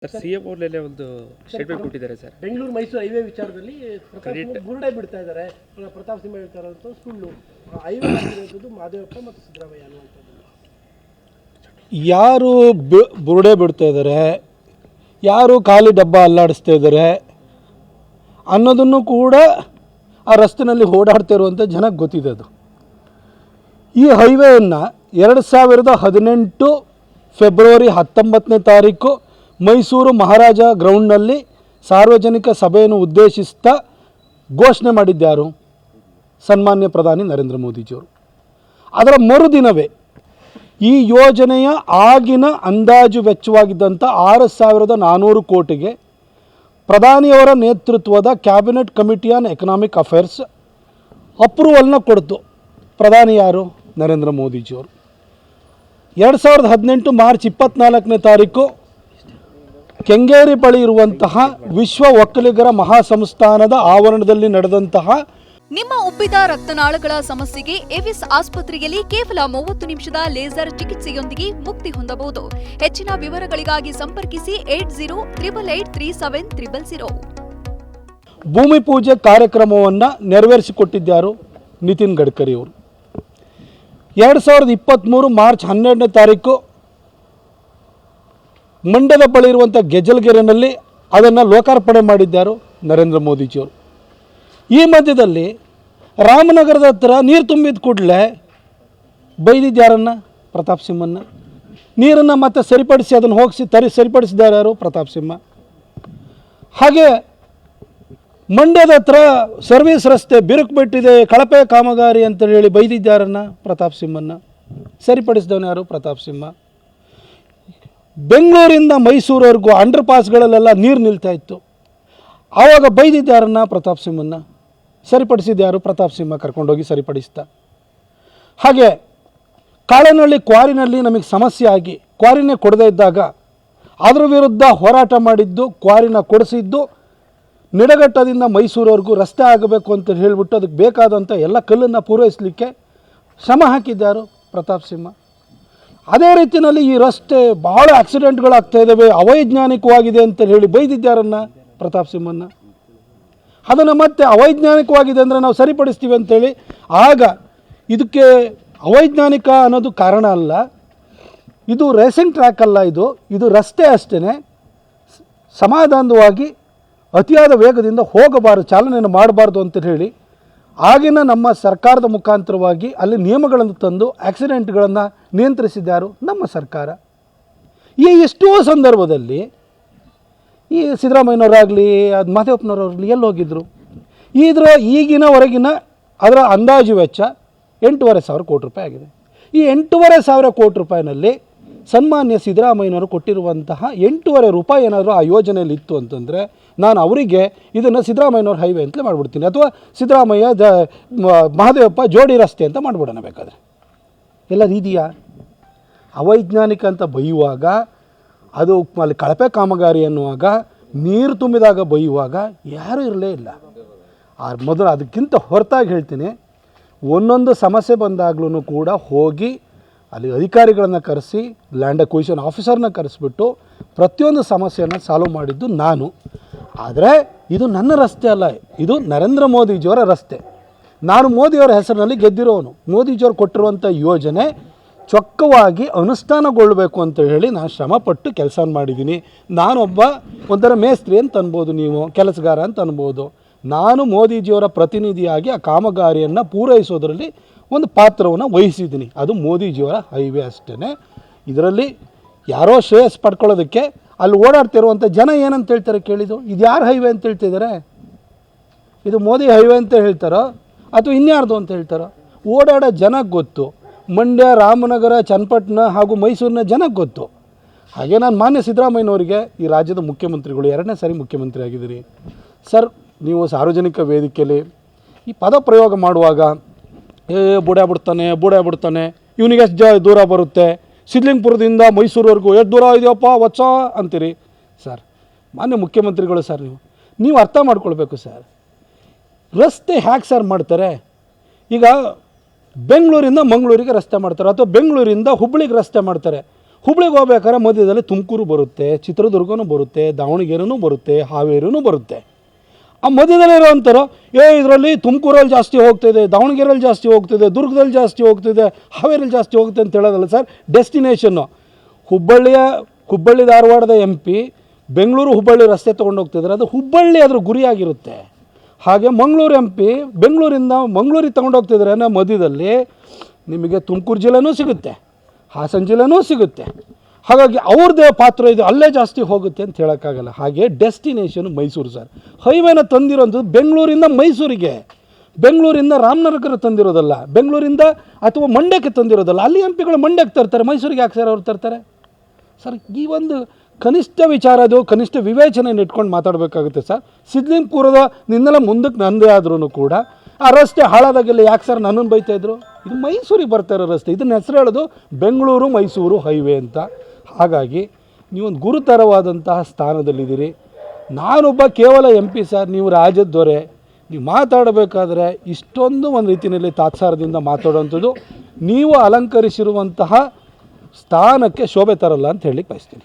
Sir CM ಅವರಲ್ಲೇ ಒಂದು statement ಕೊಟ್ಟಿದ್ದಾರೆ sir. Bengaluru Mysuru highway ವಿಚಾರದಲ್ಲಿ ಬುರುಡೆ ಬಿಡ್ತಾ ಇದ್ದಾರೆ. ಪ್ರತಾಪ್ ಸಿಂಹ ಹೇಳ್ತಾ ಇರೋದು ಸುಳ್ಳು. ಹೈವೇ ಆಗಿರೋದು ಮಹದೇವಪ್ಪ ಮತ್ತು ಸಿದ್ದರಾಮಯ್ಯ ಅನ್ನುವಂಥದ್ದು. ಯಾರು ಬುರುಡೆ ಬಿಡ್ತಾ ಇದ್ದಾರೆ, ಯಾರು ಖಾಲಿ ಡಬ್ಬ ಅಲ್ಲಾಡಿಸ್ತಾ ಇದ್ದಾರೆ ಅನ್ನೋದನ್ನು ಕೂಡ ಆ ರಸ್ತೆಯಲ್ಲಿ ಓಡಾಡ್ತಾ ಇರುವಂಥ ಜನಕ್ಕೆ ಗೊತ್ತಿದೆ. ಅದು ಈ ಹೈವೇಯನ್ನು 2018 ಫೆಬ್ರವರಿ 19ನೇ ತಾರೀಕು ಮೈಸೂರು ಮಹಾರಾಜ ಗ್ರೌಂಡ್ನಲ್ಲಿ ಸಾರ್ವಜನಿಕ ಸಭೆಯನ್ನು ಉದ್ದೇಶಿಸ್ತಾ ಘೋಷಣೆ ಮಾಡಿದ್ದ್ಯಾರು? ಸನ್ಮಾನ್ಯ ಪ್ರಧಾನಿ ನರೇಂದ್ರ ಮೋದಿಜಿಯವರು. ಅದರ ಮರುದಿನವೇ ಈ ಯೋಜನೆಯ ಆಗಿನ ಅಂದಾಜು ವೆಚ್ಚವಾಗಿದ್ದಂಥ 6,400 ಕೋಟಿಗೆ ಪ್ರಧಾನಿಯವರ ನೇತೃತ್ವದ cabinet committee on economic affairs ಅಪ್ರೂವಲ್ನ ಕೊಡ್ತು. ಪ್ರಧಾನಿ ಯಾರು? ನರೇಂದ್ರ ಮೋದಿಜಿಯವರು. 2018 ಮಾರ್ಚ್ 24ನೇ ತಾರೀಕು ಕೆಂಗೇರಿ ಬಳಿ ಇರುವಂತಹ ವಿಶ್ವ ಒಕ್ಕಲಿಗರ ಮಹಾಸಂಸ್ಥಾನದ ಆವರಣದಲ್ಲಿ ನಡೆದಂತಹ ನಿಮ್ಮ ಉಬ್ಬಿದ ರಕ್ತನಾಳಗಳ ಸಮಸ್ಯೆಗೆ ಎವಿಸ್ ಆಸ್ಪತ್ರೆಯಲ್ಲಿ ಕೇವಲ 30 ನಿಮಿಷದ ಲೇಸರ್ ಚಿಕಿತ್ಸೆಯೊಂದಿಗೆ ಮುಕ್ತಿ ಹೊಂದಬಹುದು. ಹೆಚ್ಚಿನ ವಿವರಗಳಿಗಾಗಿ ಸಂಪರ್ಕಿಸಿ 8088837000. ಭೂಮಿ ಪೂಜೆ ಕಾರ್ಯಕ್ರಮವನ್ನು ನೆರವೇರಿಸಿಕೊಟ್ಟಿದ್ದರು ನಿತಿನ್ ಗಡ್ಕರಿ ಅವರು. 2023 ಮಾರ್ಚ್ 12ನೇ ತಾರೀಕು ಮಂಡ್ಯದ ಬಳಿ ಇರುವಂಥ ಗೆಜಲ್ಗೆರೆನಲ್ಲಿ ಅದನ್ನು ಲೋಕಾರ್ಪಣೆ ಮಾಡಿದ್ದರು ನರೇಂದ್ರ ಮೋದಿಜಿಯವರು. ಈ ಮಧ್ಯದಲ್ಲಿ ರಾಮನಗರದ ಹತ್ರ ನೀರು ತುಂಬಿದ ಕೂಡಲೇ ಬೈದಿದ್ದಾರನ್ನು? ಪ್ರತಾಪ್ ಸಿಂಹನ್ನ. ನೀರನ್ನು ಮತ್ತೆ ಸರಿಪಡಿಸಿ ಅದನ್ನು ಹೋಗಿಸಿ ಸರಿಪಡಿಸಿದ್ದಾರೆ ಯಾರು? ಪ್ರತಾಪ್ ಸಿಂಹ. ಹಾಗೆ ಮಂಡ್ಯದ ಹತ್ರ ಸರ್ವಿಸ್ ರಸ್ತೆ ಬಿರುಕು ಬಿಟ್ಟಿದೆ, ಕಳಪೆ ಕಾಮಗಾರಿ ಅಂತ ಹೇಳಿ ಬೈದಿದ್ದಾರನ್ನು? ಪ್ರತಾಪ್ ಸಿಂಹನ್ನ. ಸರಿಪಡಿಸಿದವನು ಯಾರು? ಪ್ರತಾಪ್ ಸಿಂಹ. ಬೆಂಗಳೂರಿಂದ ಮೈಸೂರವರೆಗೂ ಅಂಡರ್ ಪಾಸ್ಗಳಲ್ಲೆಲ್ಲ ನೀರು ನಿಲ್ತಾ ಇತ್ತು, ಆವಾಗ ಬೈದಿದ್ದಾರನ್ನು? ಪ್ರತಾಪ್ ಸಿಂಹನ್ನ. ಸರಿಪಡಿಸಿದ್ಯಾರು? ಪ್ರತಾಪ್ ಸಿಂಹ ಕರ್ಕೊಂಡೋಗಿ ಸರಿಪಡಿಸ್ತಾ. ಹಾಗೆ ಕಾಳೆನಹಳ್ಳಿ ಕ್ವಾರಿನಲ್ಲಿ ನಮಗೆ ಸಮಸ್ಯೆ ಆಗಿ ಕ್ವಾರಿನೇ ಕೊಡದೇ ಇದ್ದಾಗ ಅದರ ವಿರುದ್ಧ ಹೋರಾಟ ಮಾಡಿದ್ದು, ಕ್ವಾರಿನ ಕೊಡಿಸಿದ್ದು, ನಿಡಘಟ್ಟದಿಂದ ಮೈಸೂರವರೆಗೂ ರಸ್ತೆ ಆಗಬೇಕು ಅಂತ ಹೇಳಿಬಿಟ್ಟು ಅದಕ್ಕೆ ಬೇಕಾದಂಥ ಎಲ್ಲ ಕಲ್ಲನ್ನು ಪೂರೈಸಲಿಕ್ಕೆ ಶ್ರಮ ಹಾಕಿದ್ದಾರು? ಪ್ರತಾಪ್ ಸಿಂಹ. ಅದೇ ರೀತಿಯಲ್ಲಿ ಈ ರಸ್ತೆ ಬಹಳ ಆಕ್ಸಿಡೆಂಟ್ಗಳಾಗ್ತಾ ಇದ್ದಾವೆ, ಅವೈಜ್ಞಾನಿಕವಾಗಿದೆ ಅಂತ ಹೇಳಿ ಬೈದಿದ್ದಾರನ್ನು? ಪ್ರತಾಪ್ ಸಿಂಹನ್ನ. ಅದನ್ನು ಮತ್ತೆ ಅವೈಜ್ಞಾನಿಕವಾಗಿದೆ ಅಂದರೆ ನಾವು ಸರಿಪಡಿಸ್ತೀವಿ ಅಂಥೇಳಿ, ಆಗ ಇದಕ್ಕೆ ಅವೈಜ್ಞಾನಿಕ ಅನ್ನೋದು ಕಾರಣ ಅಲ್ಲ, ಇದು ರೇಸಿಂಗ್ ಟ್ರ್ಯಾಕ್ ಅಲ್ಲ, ಇದು ರಸ್ತೆ ಅಷ್ಟೇ. ಸಮಾಧಾನವಾಗಿ ಅತಿಯಾದ ವೇಗದಿಂದ ಹೋಗಬಾರದು, ಚಾಲನೆಯನ್ನು ಮಾಡಬಾರ್ದು ಅಂತ ಹೇಳಿ ಆಗಿನ ನಮ್ಮ ಸರ್ಕಾರದ ಮುಖಾಂತರವಾಗಿ ಅಲ್ಲಿ ನಿಯಮಗಳನ್ನು ತಂದು ಆಕ್ಸಿಡೆಂಟ್ಗಳನ್ನು ನಿಯಂತ್ರಿಸಿದ್ದಾರು ನಮ್ಮ ಸರ್ಕಾರ. ಈ ಎಷ್ಟೋ ಸಂದರ್ಭದಲ್ಲಿ ಈ ಸಿದ್ದರಾಮಯ್ಯನವರಾಗಲಿ ಅದು ಮಹದೇವಪ್ಪನವರಾಗಲಿ ಎಲ್ಲಿ ಹೋಗಿದ್ದರು? ಈಗಿನವರೆಗಿನ ಅದರ ಅಂದಾಜು ವೆಚ್ಚ 8,500 ಕೋಟಿ ರೂಪಾಯಿ ಆಗಿದೆ. ಈ 8,500 ಕೋಟಿ ರೂಪಾಯಿನಲ್ಲಿ ಸನ್ಮಾನ್ಯ ಸಿದ್ದರಾಮಯ್ಯನವರು ಕೊಟ್ಟಿರುವಂತಹ 8.5 ರೂಪಾಯಿ ಏನಾದರೂ ಆ ಯೋಜನೆಯಲ್ಲಿ ಇತ್ತು ಅಂತಂದರೆ ನಾನು ಅವರಿಗೆ ಇದನ್ನು ಸಿದ್ದರಾಮಯ್ಯನವ್ರ ಹೈವೇ ಅಂತಲೇ ಮಾಡಿಬಿಡ್ತೀನಿ, ಅಥವಾ ಸಿದ್ದರಾಮಯ್ಯ ಮಹದೇವಪ್ಪ ಜೋಡಿ ರಸ್ತೆ ಅಂತ ಮಾಡಿಬಿಡೋಣ ಬೇಕಾದರೆ. ಎಲ್ಲ ಇದೆಯಾ? ಅವೈಜ್ಞಾನಿಕ ಅಂತ ಬೈಯುವಾಗ, ಅದು ಅಲ್ಲಿ ಕಳಪೆ ಕಾಮಗಾರಿ ಅನ್ನುವಾಗ, ನೀರು ತುಂಬಿದಾಗ ಬೈಯುವಾಗ ಯಾರೂ ಇರಲೇ ಇಲ್ಲ. ಮೊದಲು ಅದಕ್ಕಿಂತ ಹೊರತಾಗಿ ಹೇಳ್ತೀನಿ, ಒಂದೊಂದು ಸಮಸ್ಯೆ ಬಂದಾಗ್ಲೂ ಕೂಡ ಹೋಗಿ ಅಲ್ಲಿ ಅಧಿಕಾರಿಗಳನ್ನು ಕರೆಸಿ, ಲ್ಯಾಂಡ್ ಅಕ್ವಿಸಿಷನ್ ಆಫೀಸರ್ನ ಕರೆಸಿಬಿಟ್ಟು ಪ್ರತಿಯೊಂದು ಸಮಸ್ಯೆಯನ್ನು ಸಾಲ್ವ್ ಮಾಡಿದ್ದು ನಾನು. ಆದರೆ ಇದು ನನ್ನ ರಸ್ತೆ ಅಲ್ಲ, ಇದು ನರೇಂದ್ರ ಮೋದಿಜಿಯವರ ರಸ್ತೆ. ನಾನು ಮೋದಿಯವರ ಹೆಸರಿನಲ್ಲಿ ಗೆದ್ದಿರೋನು. ಮೋದಿಜಿಯವರು ಕೊಟ್ಟಿರುವಂಥ ಯೋಜನೆ ಚೊಕ್ಕವಾಗಿ ಅನುಷ್ಠಾನಗೊಳ್ಳಬೇಕು ಅಂತ ಹೇಳಿ ನಾನು ಶ್ರಮಪಟ್ಟು ಕೆಲಸ ಮಾಡಿದ್ದೀನಿ. ನಾನೊಬ್ಬ ಒಂಥರ ಮೇಸ್ತ್ರಿ ಅಂತ ಅನ್ಬೋದು, ನೀವು ಕೆಲಸಗಾರ ಅಂತ ಅನ್ಬೋದು. ನಾನು ಮೋದಿಜಿಯವರ ಪ್ರತಿನಿಧಿಯಾಗಿ ಆ ಕಾಮಗಾರಿಯನ್ನು ಪೂರೈಸೋದರಲ್ಲಿ ಒಂದು ಪಾತ್ರವನ್ನು ವಹಿಸಿದ್ದೀನಿ. ಅದು ಮೋದಿಜಿಯವರ ಹೈವೇ ಅಷ್ಟೇ. ಇದರಲ್ಲಿ ಯಾರೋ ಶ್ರೇಯಸ್ ಪಡ್ಕೊಳ್ಳೋದಕ್ಕೆ ಅಲ್ಲಿ ಓಡಾಡ್ತಿರುವಂಥ ಜನ ಏನಂತ ಹೇಳ್ತಾರೆ ಕೇಳಿದ್ದು? ಇದು ಯಾರು ಹೈವೇ ಅಂತ ಹೇಳ್ತಿದ್ದಾರೆ? ಇದು ಮೋದಿ ಹೈವೇ ಅಂತ ಹೇಳ್ತಾರೋ ಅಥವಾ ಇನ್ಯಾರ್ದು ಅಂತ ಹೇಳ್ತಾರೋ? ಓಡಾಡೋ ಜನಕ್ಕೆ ಗೊತ್ತು. ಮಂಡ್ಯ, ರಾಮನಗರ, ಚನ್ನಪಟ್ಟಣ ಹಾಗೂ ಮೈಸೂರಿನ ಜನಕ್ಕೆ ಗೊತ್ತು. ಹಾಗೆ ನಾನು ಮಾನ್ಯ ಸಿದ್ದರಾಮಯ್ಯನವರಿಗೆ, ಈ ರಾಜ್ಯದ ಮುಖ್ಯಮಂತ್ರಿಗಳು 2ನೇ ಸಾರಿ ಮುಖ್ಯಮಂತ್ರಿ ಆಗಿದ್ದೀರಿ ಸರ್, ನೀವು ಸಾರ್ವಜನಿಕ ವೇದಿಕೆಯಲ್ಲಿ ಈ ಪದ ಪ್ರಯೋಗ ಮಾಡುವಾಗ ಬುಡ ಬಿಡ್ತಾನೆ ಇವನಿಗೆ ಎಷ್ಟು ದೂರ ಬರುತ್ತೆ, ಸಿದ್ಲಿಂಗ್ಪುರದಿಂದ ಮೈಸೂರವರೆಗೂ ಎಷ್ಟು ದೂರ ಇದೆಯಪ್ಪ ವತ್ಸ ಅಂತೀರಿ ಸರ್. ಮಾನ್ಯ ಮುಖ್ಯಮಂತ್ರಿಗಳು ಸರ್, ನೀವು ಅರ್ಥ ಮಾಡ್ಕೊಳ್ಬೇಕು ಸರ್. ರಸ್ತೆ ಹ್ಯಾಕ್ ಸರ್ ಮಾಡ್ತಾರೆ? ಈಗ ಬೆಂಗಳೂರಿಂದ ಮಂಗಳೂರಿಗೆ ರಸ್ತೆ ಮಾಡ್ತಾರೆ, ಅಥವಾ ಬೆಂಗಳೂರಿಂದ ಹುಬ್ಬಳ್ಳಿಗೆ ರಸ್ತೆ ಮಾಡ್ತಾರೆ. ಹುಬ್ಳಿಗೆ ಹೋಗ್ಬೇಕಾದ್ರೆ ಮಧ್ಯದಲ್ಲಿ ತುಮಕೂರು ಬರುತ್ತೆ, ಚಿತ್ರದುರ್ಗನೂ ಬರುತ್ತೆ, ದಾವಣಗೆರೆನೂ ಬರುತ್ತೆ, ಹಾವೇರಿನೂ ಬರುತ್ತೆ. ಆ ಮಧ್ಯದಲ್ಲಿರೋವಂಥರು ಇದರಲ್ಲಿ ತುಮಕೂರಲ್ಲಿ ಜಾಸ್ತಿ ಹೋಗ್ತಿದೆ, ದಾವಣಗೆರೆಯಲ್ಲಿ ಜಾಸ್ತಿ ಹೋಗ್ತಿದೆ, ದುರ್ಗದಲ್ಲಿ ಜಾಸ್ತಿ ಹೋಗ್ತಿದೆ, ಹಾವೇರಿಯಲ್ಲಿ ಜಾಸ್ತಿ ಹೋಗ್ತಿದೆ ಅಂತ ಹೇಳೋದಲ್ಲ ಸರ್. ಡೆಸ್ಟಿನೇಷನ್ನು ಹುಬ್ಬಳ್ಳಿ ಧಾರವಾಡದ MP ಬೆಂಗಳೂರು ಹುಬ್ಬಳ್ಳಿ ರಸ್ತೆ ತೊಗೊಂಡು ಹೋಗ್ತಿದ್ದಾರೆ, ಅದು ಹುಬ್ಬಳ್ಳಿ ಅದ್ರ ಗುರಿಯಾಗಿರುತ್ತೆ. ಹಾಗೆ ಮಂಗಳೂರು MP ಬೆಂಗಳೂರಿಂದ ಮಂಗಳೂರಿಗೆ ತೊಗೊಂಡು ಹೋಗ್ತಿದ್ದಾರೆ ಅನ್ನೋ ಮಧ್ಯದಲ್ಲಿ ನಿಮಗೆ ತುಮಕೂರು ಜಿಲ್ಲೆನೂ ಸಿಗುತ್ತೆ, ಹಾಸನ ಜಿಲ್ಲೆನೂ ಸಿಗುತ್ತೆ. ಹಾಗಾಗಿ ಅವ್ರದ್ದೇ ಪಾತ್ರ ಇದು, ಅಲ್ಲೇ ಜಾಸ್ತಿ ಹೋಗುತ್ತೆ ಅಂತ ಹೇಳೋಕ್ಕಾಗಲ್ಲ. ಹಾಗೆ ಡೆಸ್ಟಿನೇಷನ್ ಮೈಸೂರು ಸರ್. ಹೈವೇನ ತಂದಿರೋಂಥದ್ದು ಬೆಂಗಳೂರಿಂದ ಮೈಸೂರಿಗೆ, ಬೆಂಗಳೂರಿಂದ ರಾಮನಗರ ತಂದಿರೋದಲ್ಲ, ಬೆಂಗಳೂರಿಂದ ಅಥವಾ ಮಂಡ್ಯಕ್ಕೆ ತಂದಿರೋದಲ್ಲ. ಅಲ್ಲಿ MP ಗಳು ಮಂಡ್ಯಕ್ಕೆ ತರ್ತಾರೆ, ಮೈಸೂರಿಗೆ ಯಾಕೆ ಸರ್ ಅವ್ರು ತರ್ತಾರೆ ಸರ್? ಈ ಒಂದು ಕನಿಷ್ಠ ವಿಚಾರ, ಅದು ಕನಿಷ್ಠ ವಿವೇಚನೆಯನ್ನು ಇಟ್ಕೊಂಡು ಮಾತಾಡಬೇಕಾಗುತ್ತೆ ಸರ್. ಸಿದ್ಲಿಂಗ್ಪುರದ ನಿನ್ನೆಲ್ಲ ಮುಂದಕ್ಕೆ ನಂದೇ ಆದ್ರೂ ಕೂಡ ಆ ರಸ್ತೆ ಹಾಳಾದಾಗೆಲ್ಲ ಯಾಕೆ ಸರ್ ನನ್ನನ್ನು ಬೈತಾಯಿದ್ರು? ಇದು ಮೈಸೂರಿಗೆ ಬರ್ತಾ ಇರೋ ರಸ್ತೆ, ಇದನ್ನ ಹೆಸರು ಹೇಳೋದು ಬೆಂಗಳೂರು ಮೈಸೂರು ಹೈವೇ ಅಂತ. ಹಾಗಾಗಿ ನೀವೊಂದು ಗುರುತರವಾದಂತಹ ಸ್ಥಾನದಲ್ಲಿದ್ದೀರಿ. ನಾನೊಬ್ಬ ಕೇವಲ MP ಸರ್, ನೀವು ರಾಜ್ಯದ ದೊರೆ. ನೀವು ಮಾತಾಡಬೇಕಾದ್ರೆ ಇಷ್ಟೊಂದು ಒಂದು ರೀತಿಯಲ್ಲಿ ತಾತ್ಸಾರದಿಂದ ಮಾತಾಡುವಂಥದ್ದು ನೀವು ಅಲಂಕರಿಸಿರುವಂತಹ ಸ್ಥಾನಕ್ಕೆ ಶೋಭೆ ತರಲ್ಲ ಅಂತ ಹೇಳಲಿಕ್ಕೆ ಬಯಸ್ತೀನಿ.